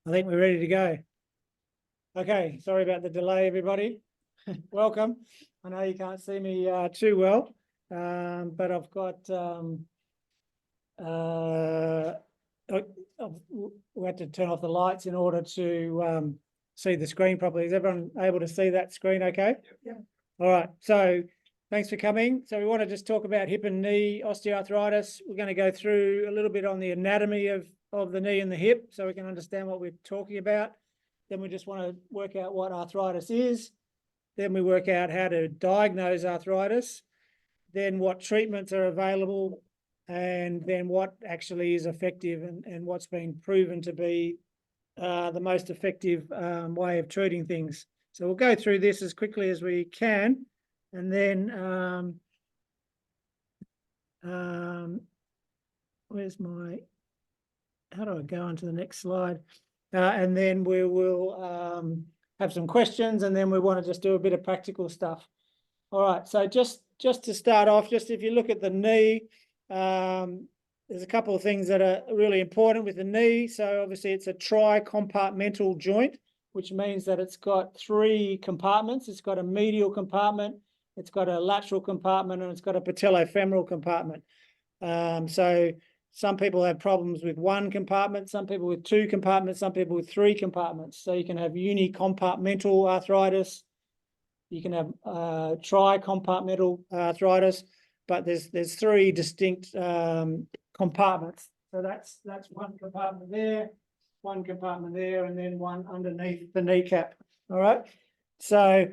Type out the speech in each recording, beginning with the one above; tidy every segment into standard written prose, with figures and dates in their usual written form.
I think we're ready to go. Okay, sorry about the delay, everybody. Welcome. I know you can't see me too well, but I've got we had to turn off the lights in order to see the screen properly. Is everyone able to see that screen okay? Yeah. All right, so thanks for coming. So we want to just talk about hip and knee osteoarthritis. We're going to go through a little bit on the anatomy of the knee and the hip so we can understand what we're talking about. Then we just want to work out what arthritis is. Then we work out how to diagnose arthritis, then what treatments are available, and then what actually is effective and what's been proven to be the most effective way of treating things. So we'll go through this as quickly as we can, and then where's my, how do I go on to the next slide? And then we will have some questions, and then we want to just do a bit of practical stuff. All right, so just to start off, just if you look at the knee, there's a couple of things that are really important with the knee. So obviously it's a tri-compartmental joint, which means that it's got three compartments. It's got a medial compartment, it's got a lateral compartment, and it's got a patellofemoral compartment. So some people have problems with one compartment, some people with two compartments, some people with three compartments. So you can have unicompartmental arthritis, you can have tri-compartmental arthritis, but there's three distinct compartments. So that's one compartment there, one compartment there, and then one underneath the kneecap. All right. So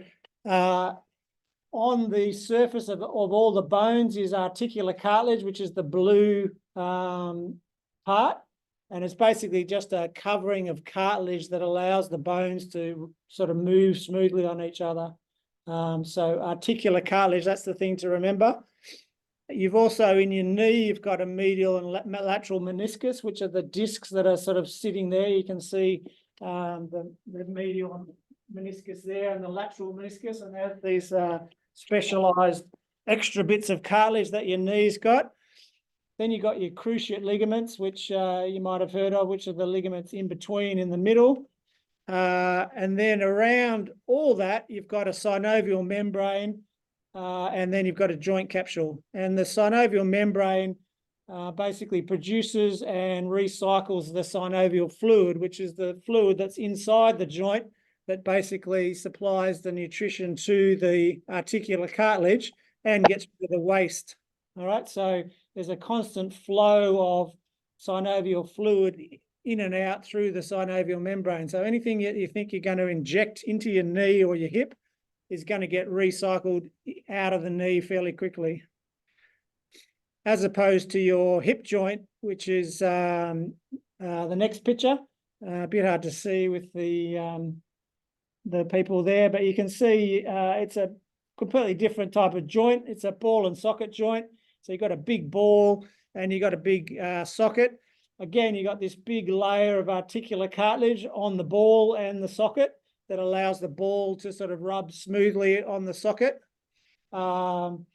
on the surface of all the bones is articular cartilage, which is the blue part, and it's basically just a covering of cartilage that allows the bones to sort of move smoothly on each other. So articular cartilage, that's the thing to remember. You've also in your knee, you've got a medial and lateral meniscus, which are the discs that are sort of sitting there. You can see the medial meniscus there and the lateral meniscus, and there's these specialized extra bits of cartilage that your knee's got. Then you've got your cruciate ligaments, which you might have heard of, which are the ligaments in between in the middle. And then around all that, you've got a synovial membrane, and then you've got a joint capsule. And the synovial membrane basically produces and recycles the synovial fluid, which is the fluid that's inside the joint that basically supplies the nutrition to the articular cartilage and gets rid of the waste. All right, so there's a constant flow of synovial fluid in and out through the synovial membrane. So anything you think you're going to inject into your knee or your hip is going to get recycled out of the knee fairly quickly. As opposed to your hip joint, which is the next picture. A bit hard to see with the people there, but you can see it's a completely different type of joint. It's a ball and socket joint. So you've got a big ball and you've got a big socket. Again, you've got this big layer of articular cartilage on the ball and the socket that allows the ball to sort of rub smoothly on the socket. And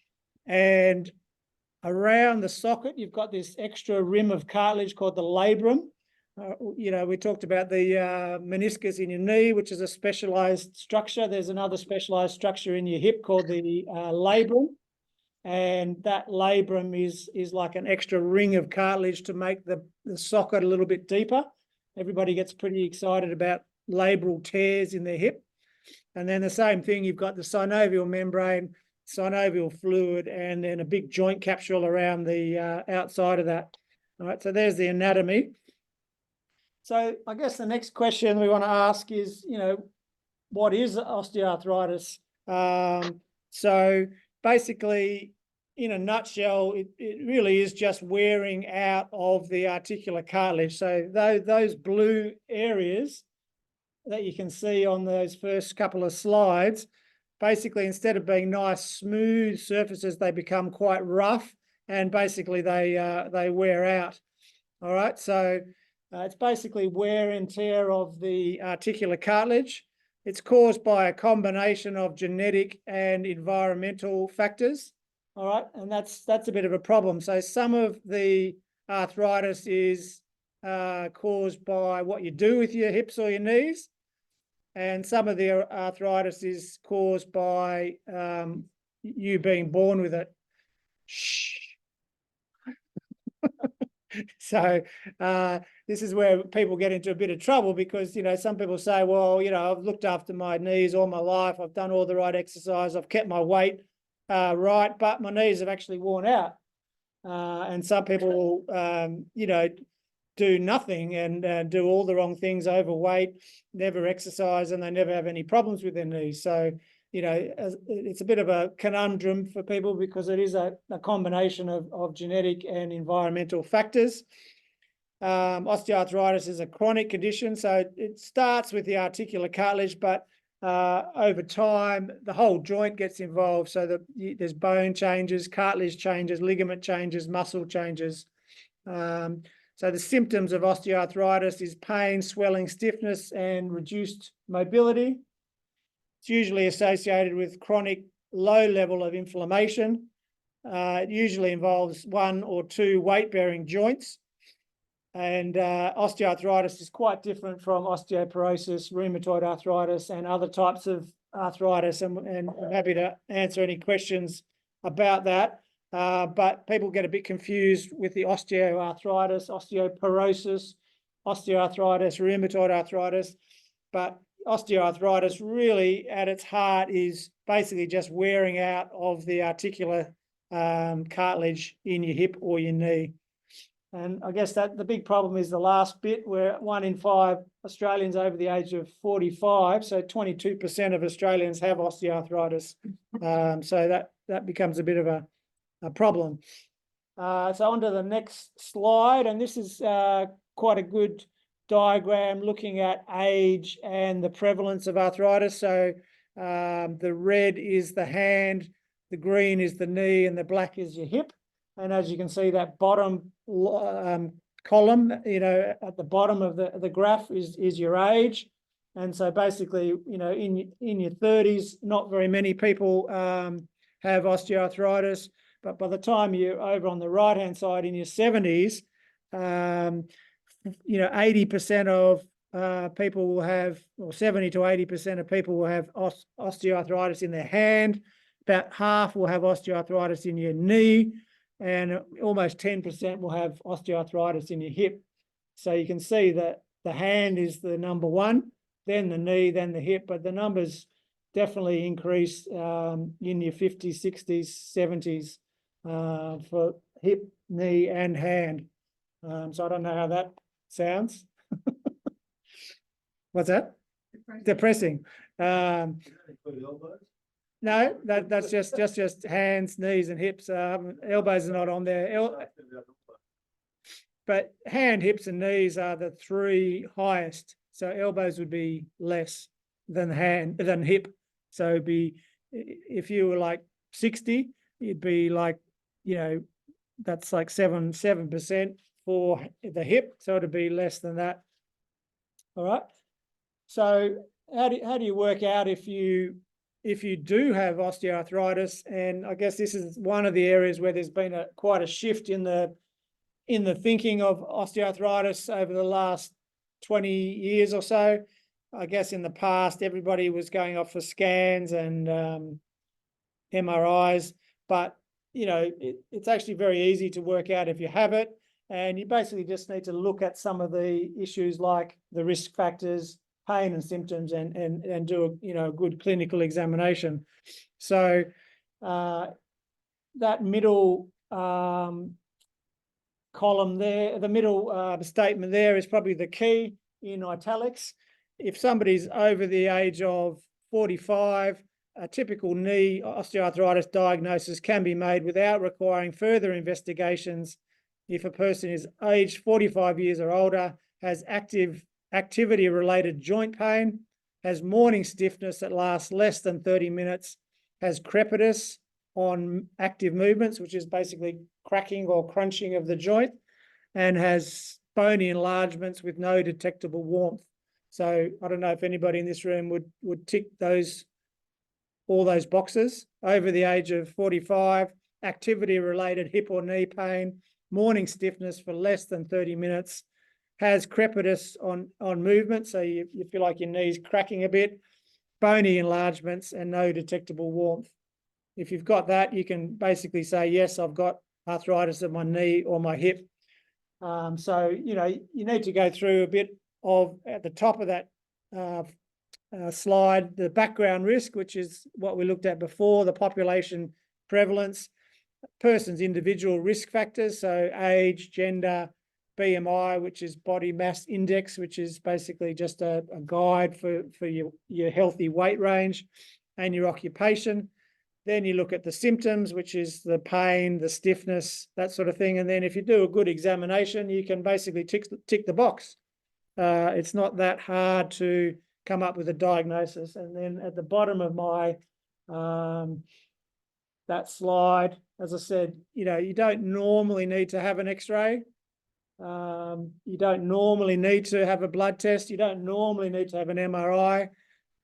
around the socket, you've got this extra rim of cartilage called the labrum. We talked about the meniscus in your knee, which is a specialized structure. There's another specialized structure in your hip called the labrum. And that labrum is like an extra ring of cartilage to make the socket a little bit deeper. Everybody gets pretty excited about labral tears in their hip. And then the same thing, you've got the synovial membrane, synovial fluid, and then a big joint capsule around the outside of that. All right, so there's the anatomy. So I guess the next question we want to ask is, what is osteoarthritis? So basically, in a nutshell, it really is just wearing out of the articular cartilage. So those blue areas that you can see on those first couple of slides, basically instead of being nice smooth surfaces, they become quite rough, and basically they wear out. All right, so it's basically wear and tear of the articular cartilage. It's caused by a combination of genetic and environmental factors. All right, and that's a bit of a problem. So some of the arthritis is caused by what you do with your hips or your knees. And some of the arthritis is caused by you being born with it. Shh. So this is where people get into a bit of trouble because, some people say, well, I've looked after my knees all my life. I've done all the right exercise. I've kept my weight right, but my knees have actually worn out. And some people, do nothing and do all the wrong things, overweight, never exercise, and they never have any problems with their knees. So, it's a bit of a conundrum for people because it is a combination of genetic and environmental factors. Osteoarthritis is a chronic condition, so it starts with the articular cartilage, but over time, the whole joint gets involved. So that there's bone changes, cartilage changes, ligament changes, muscle changes. So the symptoms of osteoarthritis is pain, swelling, stiffness, and reduced mobility. It's usually associated with chronic low level of inflammation. It usually involves 1 or 2 weight-bearing joints. And osteoarthritis is quite different from osteoporosis, rheumatoid arthritis, and other types of arthritis. And I'm happy to answer any questions about that. But people get a bit confused with the osteoarthritis, osteoporosis, osteoarthritis, rheumatoid arthritis. But osteoarthritis really at its heart is basically just wearing out of the articular cartilage in your hip or your knee. And I guess that the big problem is the last bit where 1 in 5 Australians over the age of 45, so 22% of Australians have osteoarthritis. So that becomes a bit of a problem. So on to the next slide, and this is quite a good diagram looking at age and the prevalence of arthritis. So the red is the hand, the green is the knee, and the black is your hip. And as you can see, that bottom column, at the bottom of the graph is your age. And so basically, in your 30s, not very many people have osteoarthritis. But by the time you're over on the right-hand side in your 70s, 80% of people will have, or 70 to 80% of people will have osteoarthritis in their hand. About half will have osteoarthritis in your knee, and almost 10% will have osteoarthritis in your hip. So you can see that the hand is the number 1, then the knee, then the hip, but the numbers definitely increase in your 50s, 60s, 70s for hip, knee, and hand. So I don't know how that sounds. What's that? Depressing. No, that's just hands, knees, and hips. Elbows are not on there. But hand, hips, and knees are the 3 highest. So elbows would be less than hip. So it'd be, if you were like 60, it'd be like, that's like 7% for the hip. So it'd be less than that. All right. So how do you work out if you do have osteoarthritis? And I guess this is one of the areas where there's been quite a shift in the thinking of osteoarthritis over the last 20 years or so. I guess in the past, everybody was going off for scans and MRIs, but it's actually very easy to work out if you have it. And you basically just need to look at some of the issues like the risk factors, pain and symptoms, and do a good clinical examination. So that middle column there, the middle statement there is probably the key in italics. If somebody's over the age of 45, a typical knee osteoarthritis diagnosis can be made without requiring further investigations if a person is aged 45 years or older, has activity-related joint pain, has morning stiffness that lasts less than 30 minutes, has crepitus on active movements, which is basically cracking or crunching of the joint, and has bony enlargements with no detectable warmth. So I don't know if anybody in this room would tick all those boxes. Over the age of 45, activity-related hip or knee pain, morning stiffness for less than 30 minutes, has crepitus on movement, so you feel like your knee's cracking a bit, bony enlargements, and no detectable warmth. If you've got that, you can basically say, yes, I've got arthritis of my knee or my hip. So, you know, you need to go through a bit of, at the top of that slide, the background risk, which is what we looked at before, the population prevalence, person's individual risk factors, so age, gender, BMI, which is body mass index, which is basically just a guide for your healthy weight range, and your occupation. Then you look at the symptoms, which is the pain, the stiffness, that sort of thing. And then if you do a good examination, you can basically tick the box. It's not that hard to come up with a diagnosis. And then at the bottom of my that slide, as I said, you know, you don't normally need to have an X-ray. You don't normally need to have a blood test. You don't normally need to have an MRI.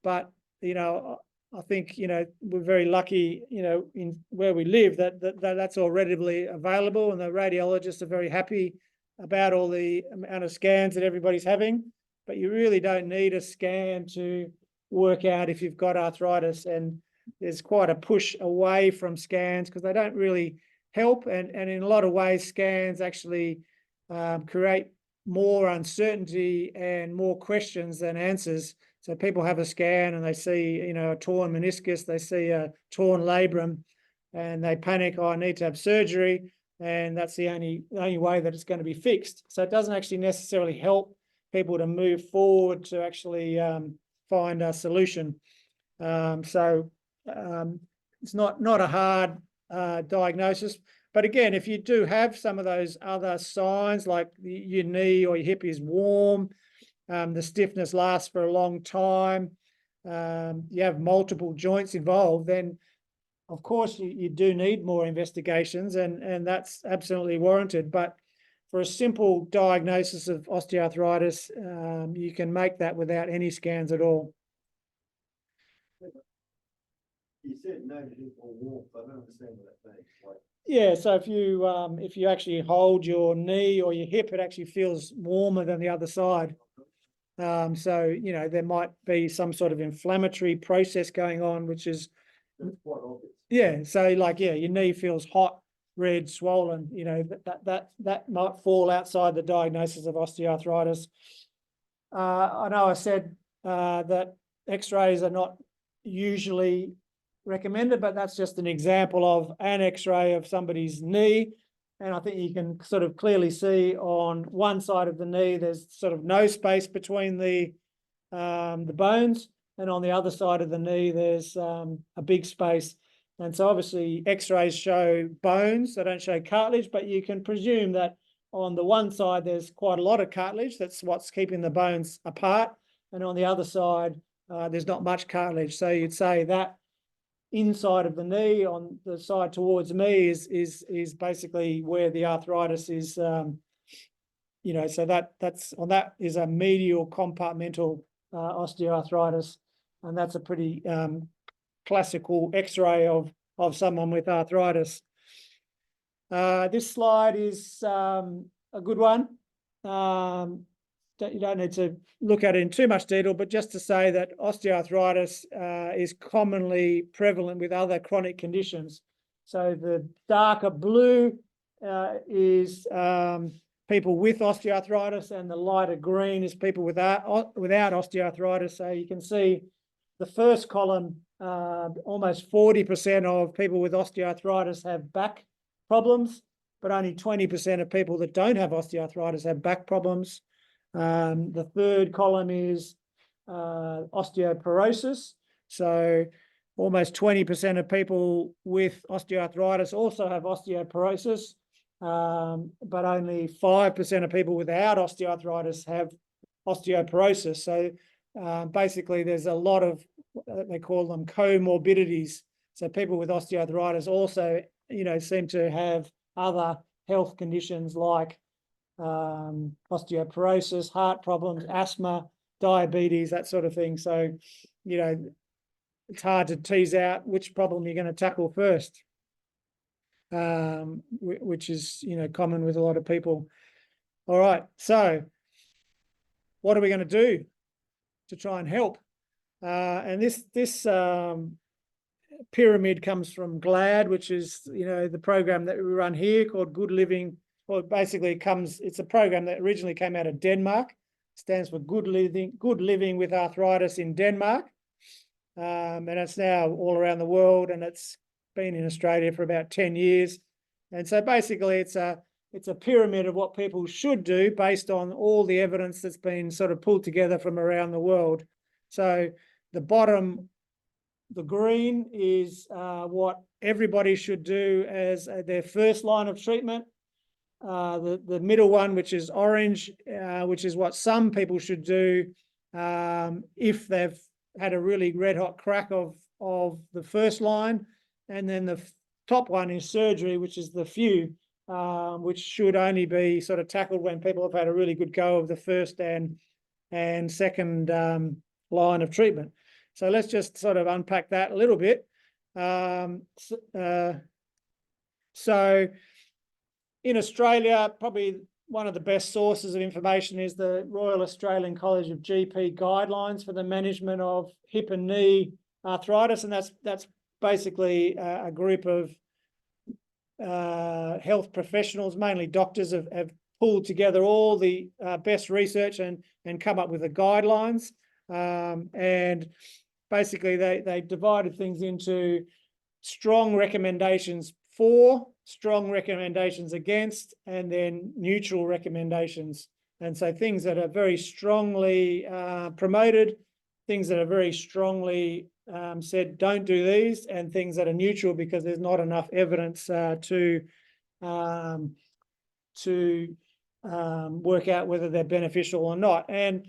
But, you know, I think, you know, we're very lucky, you know, in where we live that's all readily available, and the radiologists are very happy about all the amount of scans that everybody's having. But you really don't need a scan to work out if you've got arthritis, and there's quite a push away from scans because they don't really help, and in a lot of ways scans actually create more uncertainty and more questions than answers. So people have a scan and they see, you know, a torn meniscus, they see a torn labrum, and they panic, oh, I need to have surgery, and that's the only way that it's going to be fixed. So it doesn't actually necessarily help people to move forward to actually find a solution. It's not a hard diagnosis. But again, if you do have some of those other signs, like your knee or your hip is warm, the stiffness lasts for a long time, you have multiple joints involved, then of course you do need more investigations, and that's absolutely warranted. But for a simple diagnosis of osteoarthritis, you can make that without any scans at all. You said no hip or warmth. I don't understand what that means. Like, yeah, so if you actually hold your knee or your hip, it actually feels warmer than the other side. So, you know, there might be some sort of inflammatory process going on, which is, that's quite obvious. yeah. So like, yeah, your knee feels hot, red, swollen, you know, that might fall outside the diagnosis of osteoarthritis. I know I said that X-rays are not usually recommended, but that's just an example of an X-ray of somebody's knee. And I think you can sort of clearly see on one side of the knee, there's sort of no space between the bones, and on the other side of the knee, there's a big space. And so obviously X-rays show bones, they don't show cartilage, but you can presume that on the one side, there's quite a lot of cartilage. That's what's keeping the bones apart. And on the other side, there's not much cartilage. So you'd say that inside of the knee, on the side towards me, is basically where the arthritis is. You know, so that is a medial compartmental osteoarthritis, and that's a pretty classical X-ray of someone with arthritis. This slide is a good one. You don't need to look at it in too much detail, but just to say that osteoarthritis is commonly prevalent with other chronic conditions. So the darker blue is people with osteoarthritis, and the lighter green is people without osteoarthritis. So you can see the first column, almost 40% of people with osteoarthritis have back problems, but only 20% of people that don't have osteoarthritis have back problems. The third column is osteoporosis. So almost 20% of people with osteoarthritis also have osteoporosis, but only 5% of people without osteoarthritis have osteoporosis. So basically there's a lot of, they call them comorbidities. So people with osteoarthritis also, you know, seem to have other health conditions like osteoporosis, heart problems, asthma, diabetes, that sort of thing. So, you know, it's hard to tease out which problem you're going to tackle first, which is, you know, common with a lot of people. All right, so what are we going to do to try and help? And this pyramid comes from GLAD, which is, the program that we run here called Good Living. Well, basically it's a program that originally came out of Denmark. It stands for Good Living with Arthritis in Denmark. And it's now all around the world, and it's been in Australia for about 10 years. And so basically it's a pyramid of what people should do based on all the evidence that's been sort of pulled together from around the world. So the bottom, the green, is what everybody should do as their first line of treatment. The middle one, which is orange, which is what some people should do if they've had a really red hot crack of the first line. And then the top one is surgery, which is the few, which should only be sort of tackled when people have had a really good go of the first and second line of treatment. So let's just sort of unpack that a little bit. So in Australia, probably one of the best sources of information is the Royal Australian College of GP guidelines for the management of hip and knee arthritis, and that's basically a group of health professionals, mainly doctors, have pulled together all the best research and come up with the guidelines. And basically they divided things into strong recommendations for, strong recommendations against, and then neutral recommendations. And so things that are very strongly promoted, things that are very strongly said don't do these, and things that are neutral because there's not enough evidence to work out whether they're beneficial or not. And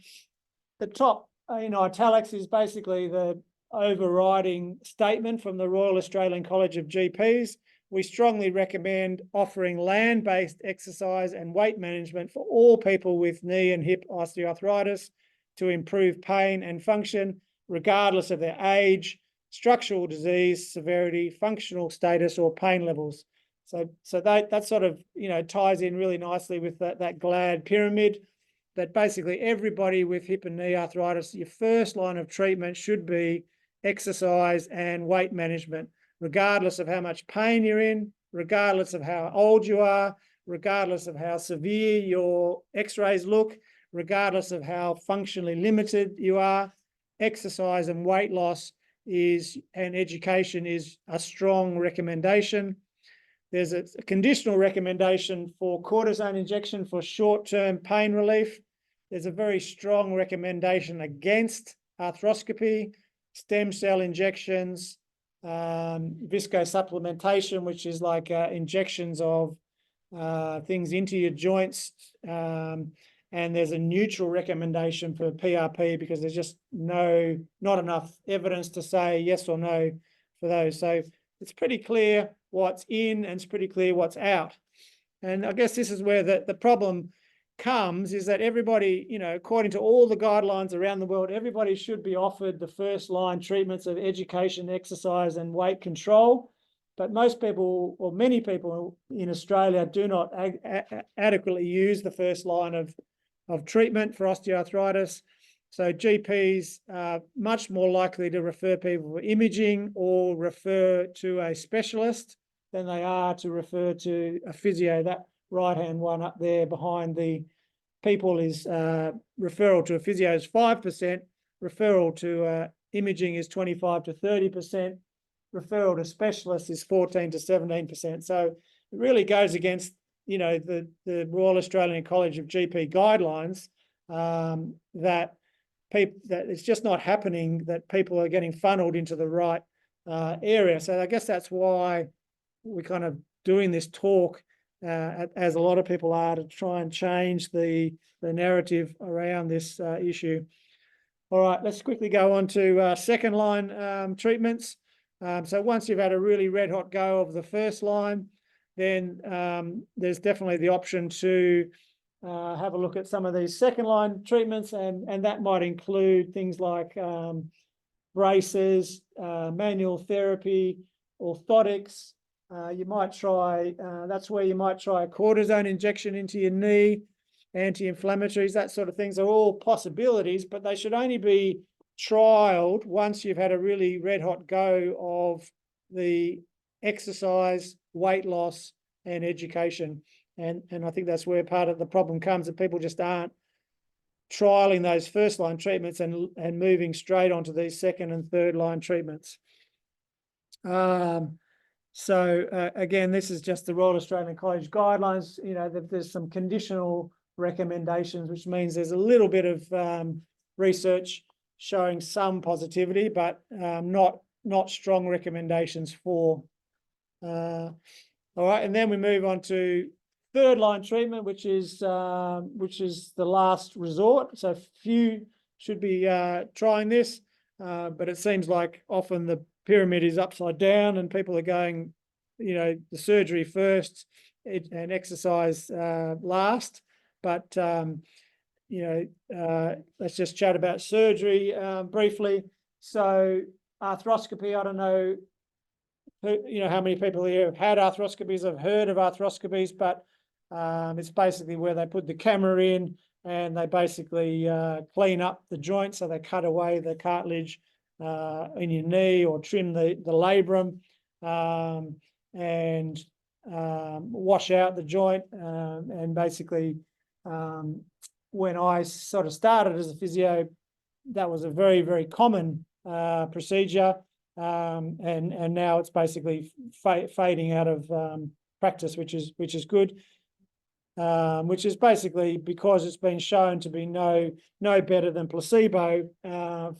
the top in italics is basically the overriding statement from the Royal Australian College of GPs. We strongly recommend offering land-based exercise and weight management for all people with knee and hip osteoarthritis to improve pain and function, regardless of their age, structural disease, severity, functional status, or pain levels. So that sort of ties in really nicely with that GLAD pyramid, that basically everybody with hip and knee arthritis, your first line of treatment should be exercise and weight management, regardless of how much pain you're in, regardless of how old you are, regardless of how severe your x-rays look, regardless of how functionally limited you are. Exercise and weight loss and education is a strong recommendation. There's a conditional recommendation for cortisone injection for short-term pain relief. There's a very strong recommendation against arthroscopy, stem cell injections, viscosupplementation, which is like injections of things into your joints. And there's a neutral recommendation for PRP because there's just not enough evidence to say yes or no for those. So it's pretty clear what's in and it's pretty clear what's out. And I guess this is where the problem comes, is that everybody, according to all the guidelines around the world, everybody should be offered the first line treatments of education, exercise, and weight control. But most people, or many people in Australia, do not adequately use the first line of treatment for osteoarthritis. So GPs are much more likely to refer people for imaging or refer to a specialist than they are to refer to a physio. That right-hand one up there behind the people is referral to a physio is 5%, referral to imaging is 25 to 30%, referral to specialists is 14 to 17%. So it really goes against, the Royal Australian College of GP guidelines, that it's just not happening, that people are getting funneled into the right area. So I guess that's why we're kind of doing this talk, as a lot of people are, to try and change the narrative around this issue. All right, let's quickly go on to second line treatments. So once you've had a really red hot go of the first line, then there's definitely the option to have a look at some of these second line treatments, and that might include things like braces, manual therapy, orthotics. You might try, that's where you might try a cortisone injection into your knee. anti-inflammatories, that sort of things are all possibilities, but they should only be trialed once you've had a really red hot go of the exercise, weight loss, and education. And I think that's where part of the problem comes, that people just aren't trialing those first line treatments and moving straight onto these second and third line treatments. Again, this is just the Royal Australian College guidelines. You know, there's some conditional recommendations, which means there's a little bit of research showing some positivity, but not strong recommendations for. All right, and then we move on to third line treatment, which is the last resort. So few should be trying this, but it seems like often the pyramid is upside down and people are going, you know, the surgery first and exercise last. But you know, let's just chat about surgery briefly. So arthroscopy, I don't know how many people here have had arthroscopies, have heard of arthroscopies, but it's basically where they put the camera in and they basically clean up the joint. So they cut away the cartilage in your knee or trim the labrum and wash out the joint. And basically, when I sort of started as a physio, that was a very, very common procedure. And now it's basically fading out of practice, which is good. Which is basically because it's been shown to be no better than placebo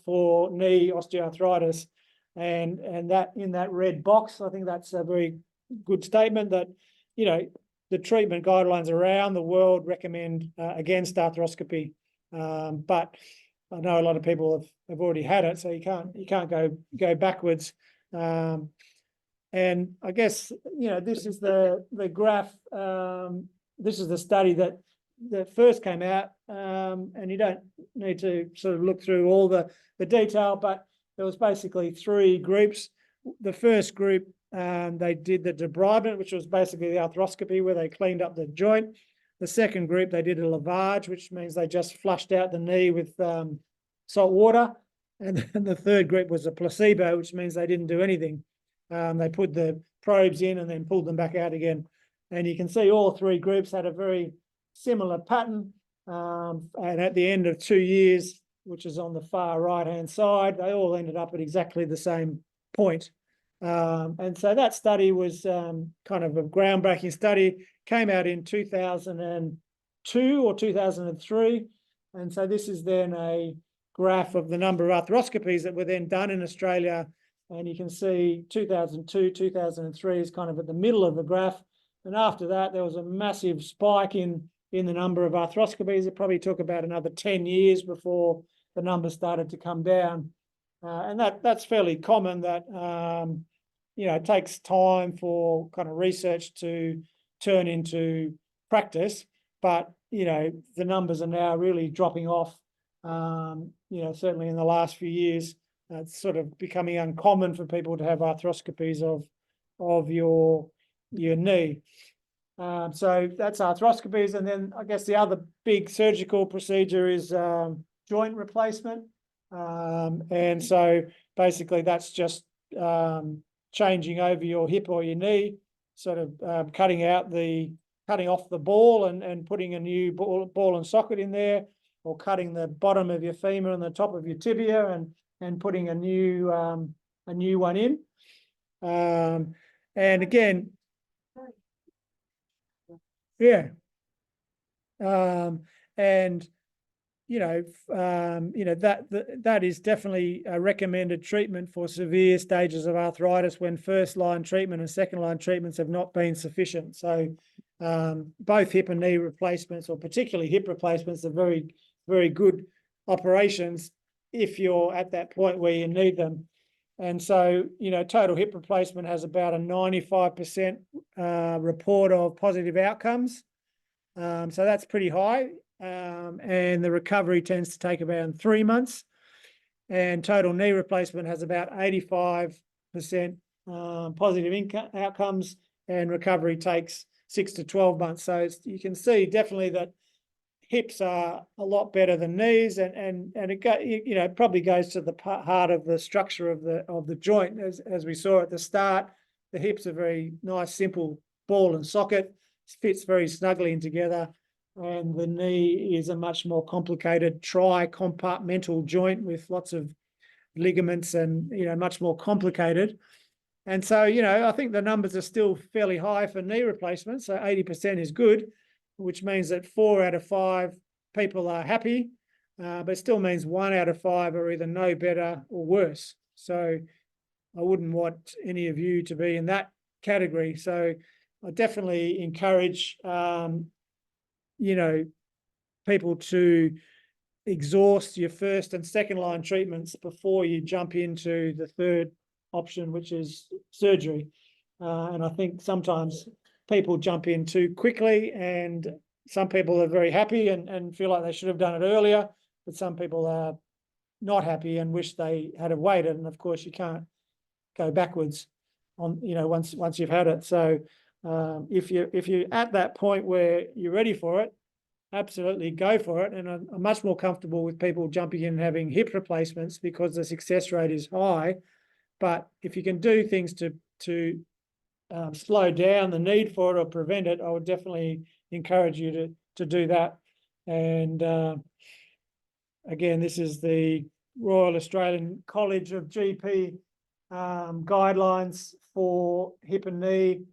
for knee osteoarthritis, and that in that red box, I think that's a very good statement that, you know, the treatment guidelines around the world recommend against arthroscopy, but I know a lot of people have already had it, so you can't go backwards. And I guess, you know, this is the graph. This is the study that first came out, and you don't need to sort of look through all the detail, but there was basically three groups. The first group, they did the debridement, which was basically the arthroscopy where they cleaned up the joint. The second group, they did a lavage, which means they just flushed out the knee with salt water. And then the third group was a placebo, which means they didn't do anything. They put the probes in and then pulled them back out again. And you can see all three groups had a very similar pattern. And at the end of 2 years, which is on the far right-hand side, they all ended up at exactly the same point. And so that study was kind of a groundbreaking study, came out in 2002 or 2003. And so this is then a graph of the number of arthroscopies that were then done in Australia. And you can see 2002, 2003 is kind of at the middle of the graph. And after that, there was a massive spike in the number of arthroscopies. It probably took about another 10 years before the numbers started to come down. And that's fairly common that, you know, it takes time for kind of research to turn into practice. But, you know, the numbers are now really dropping off, you know, certainly in the last few years. It's sort of becoming uncommon for people to have arthroscopies of your knee. So that's arthroscopies. And then I guess the other big surgical procedure is joint replacement. And so basically that's just changing over your hip or your knee, sort of cutting off the ball and putting a new ball and socket in there, or cutting the bottom of your femur and the top of your tibia and putting a new one in. And again, yeah. And you know, that is definitely a recommended treatment for severe stages of arthritis when first line treatment and second line treatments have not been sufficient. So both hip and knee replacements, or particularly hip replacements, are very, very good operations if you're at that point where you need them. And so, you know, total hip replacement has about a 95% report of positive outcomes. So that's pretty high. And the recovery tends to take about 3 months. And total knee replacement has about 85% positive outcomes, and recovery takes 6 to 12 months. So you can see definitely that hips are a lot better than knees, and it probably goes to the heart of the structure of the joint. As we saw at the start, the hips are very nice, simple ball and socket, fits very snugly in together, and the knee is a much more complicated tri-compartmental joint with lots of ligaments and much more complicated. And so I think the numbers are still fairly high for knee replacement. So 80% is good, which means that 4 out of 5 people are happy, but it still means 1 out of 5 are either no better or worse. So I wouldn't want any of you to be in that category. So I definitely encourage people to exhaust your first and second line treatments before you jump into the third option, which is surgery. And I think sometimes people jump in too quickly, and some people are very happy and feel like they should have done it earlier, but some people are not happy and wish they had have waited. And of course you can't go backwards on, once you've had it. So if you're at that point where you're ready for it, absolutely go for it. And I'm much more comfortable with people jumping in and having hip replacements because the success rate is high. But if you can do things to slow down the need for it or prevent it, I would definitely encourage you to do that. And again, this is the Royal Australian College of GP guidelines for hip and knee,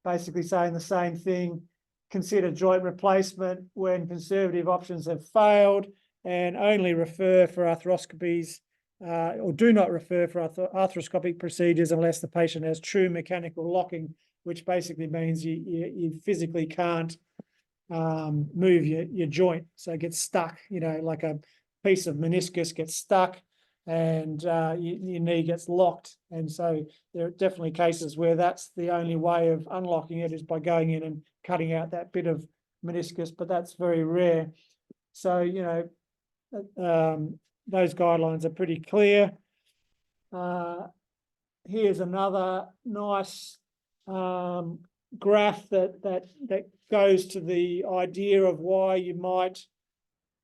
basically saying the same thing. Consider joint replacement when conservative options have failed, and only refer for arthroscopies or do not refer for arthroscopic procedures unless the patient has true mechanical locking, which basically means you physically can't move your joint. So it gets stuck, like a piece of meniscus gets stuck and your knee gets locked. And so there are definitely cases where that's the only way of unlocking it is by going in and cutting out that bit of meniscus, but that's very rare. So, those guidelines are pretty clear. Here's another nice graph that goes to the idea of why you might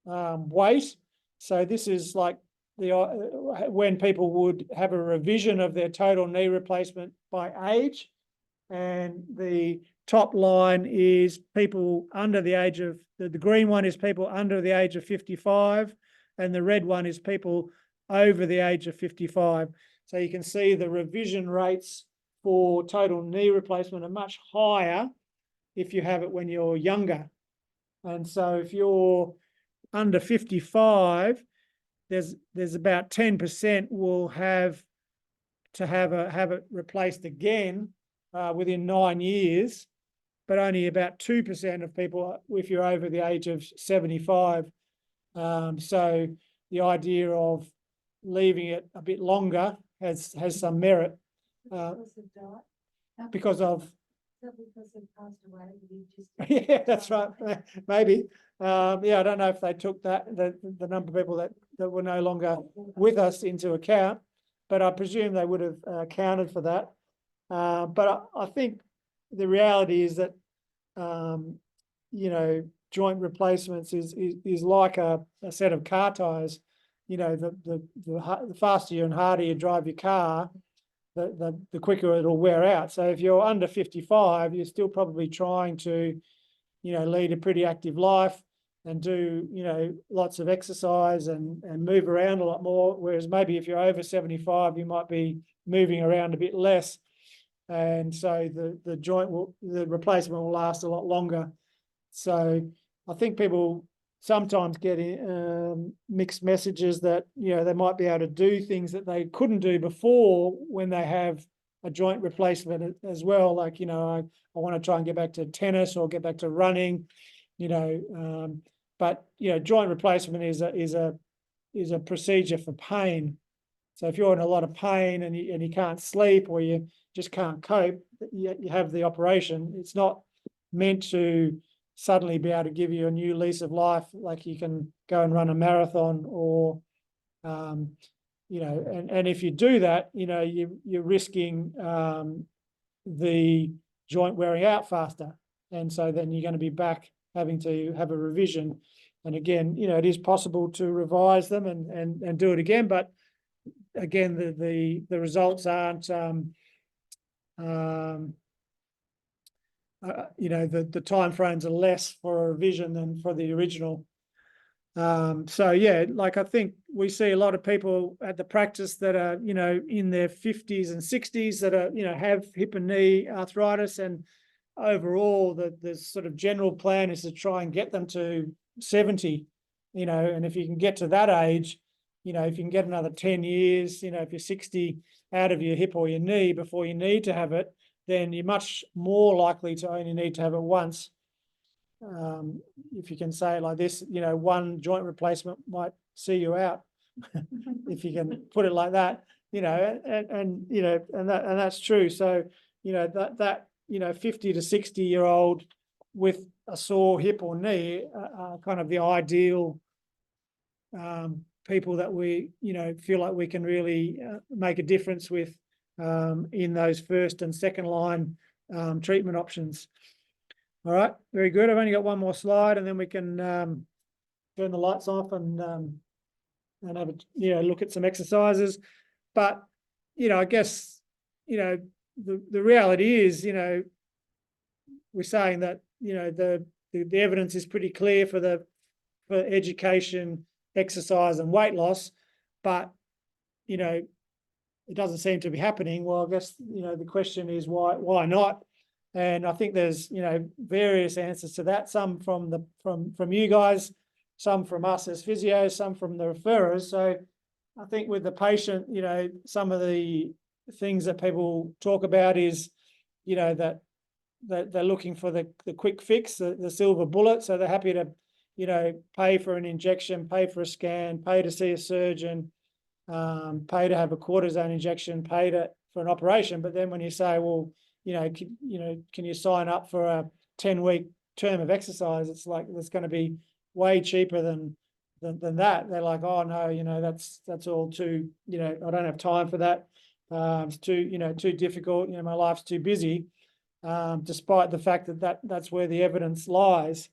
wait. So this is like when people would have a revision of their total knee replacement by age, and the top line is people under the age of, the green one is people under the age of 55, and the red one is people over the age of 55. So you can see the revision rates for total knee replacement are much higher if you have it when you're younger. And so if you're under 55, there's about 10% will have to have it replaced again within 9 years, but only about 2% of people if you're over the age of 75. So the idea of leaving it a bit longer has some merit. Because of yeah, that's right. Maybe. Yeah, I don't know if they took the number of people that were no longer with us into account, but I presume they would have accounted for that. But I think the reality is that joint replacements is like a set of car tires. The faster and harder you drive your car, the quicker it'll wear out. So if you're under 55, you're still probably trying to, lead a pretty active life and do, lots of exercise and move around a lot more. Whereas maybe if you're over 75, you might be moving around a bit less. And so the replacement will last a lot longer. So I think people sometimes get mixed messages that, they might be able to do things that they couldn't do before when they have a joint replacement as well. Like, I want to try and get back to tennis or get back to running, but, joint replacement is a procedure for pain. So if you're in a lot of pain and you can't sleep or you just can't cope, you have the operation. It's not meant to suddenly be able to give you a new lease of life, like you can go and run a marathon or, and if you do that, you're risking the joint wearing out faster. And so then you're going to be back having to have a revision. And again, it is possible to revise them and do it again, but again, the results aren't, the timeframes are less for a revision than for the original. So yeah, like I think we see a lot of people at the practice that are, in their 50s and 60s that are, have hip and knee arthritis, and overall the sort of general plan is to try and get them to 70, and if you can get to that age, if you can get another 10 years, if you're 60 out of your hip or your knee before you need to have it, then you're much more likely to only need to have it once. If you can say it like this, one joint replacement might see you out, if you can put it like that, and that's true. So, that 50 to 60-year-old with a sore hip or knee are kind of the ideal people that we, feel like we can really make a difference with in those first and second line treatment options. All right, very good. I've only got one more slide, and then we can turn the lights off and have a look at some exercises. But I guess the reality is we're saying that the evidence is pretty clear for education, exercise, and weight loss, but it doesn't seem to be happening. Well, I guess the question is why not? And I think there's various answers to that. Some from you guys, some from us as physios, some from the referrers. So I think with the patient, some of the things that people talk about is that they're looking for the quick fix, the silver bullet. So they're happy to pay for an injection, pay for a scan, pay to see a surgeon, pay to have a cortisone injection, pay for an operation. But then when you say, well, can you sign up for a 10-week term of exercise? It's like it's going to be way cheaper than that. They're like, oh no, that's all too, I don't have time for that. It's too difficult. My life's too busy. Despite the fact that's where the evidence lies.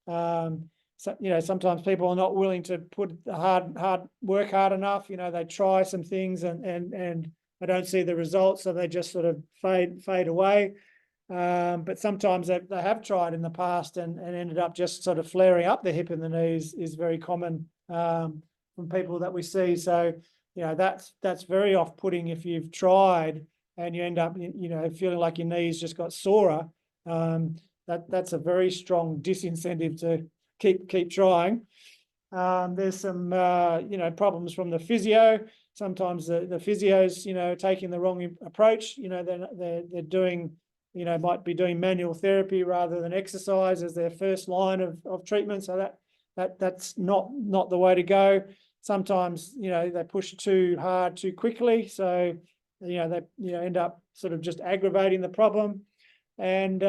So, sometimes people are not willing to put work hard enough. They try some things and I don't see the results, so they just sort of fade away. But sometimes they have tried in the past and ended up just sort of flaring up the hip and the knees is very common from people that we see. So, that's very off-putting if you've tried and you end up, feeling like your knees just got sorer. That's a very strong disincentive to keep trying. There's some, problems from the physio. Sometimes the physios, taking the wrong approach. They're doing, might be doing manual therapy rather than exercise as their first line of treatment. So that's not the way to go. Sometimes, they push too hard too quickly. So, they end up sort of just aggravating the problem. And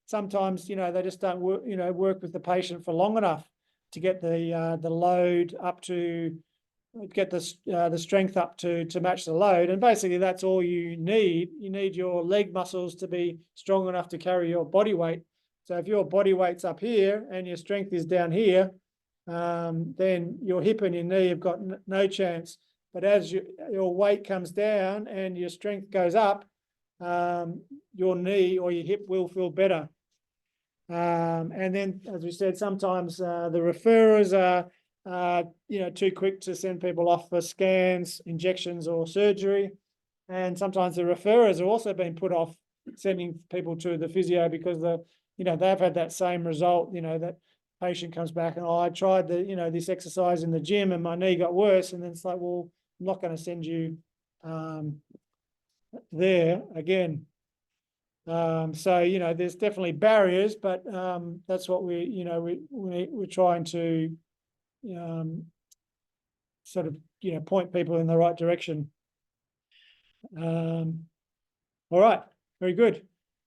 sometimes, they just don't work with the patient for long enough to get the load up to get the strength up to match the load. And basically that's all you need. You need your leg muscles to be strong enough to carry your body weight. So if your body weight's up here and your strength is down here, then your hip and your knee have got no chance. But as your weight comes down and your strength goes up, your knee or your hip will feel better. And then, as we said, sometimes the referrers are too quick to send people off for scans, injections, or surgery. And sometimes the referrers are also being put off sending people to the physio because they've had that same result. That patient comes back and I tried this exercise in the gym and my knee got worse. And then it's like, well, I'm not going to send you there again. So there's definitely barriers, but that's what we're trying to sort of point people in the right direction. All right, very good.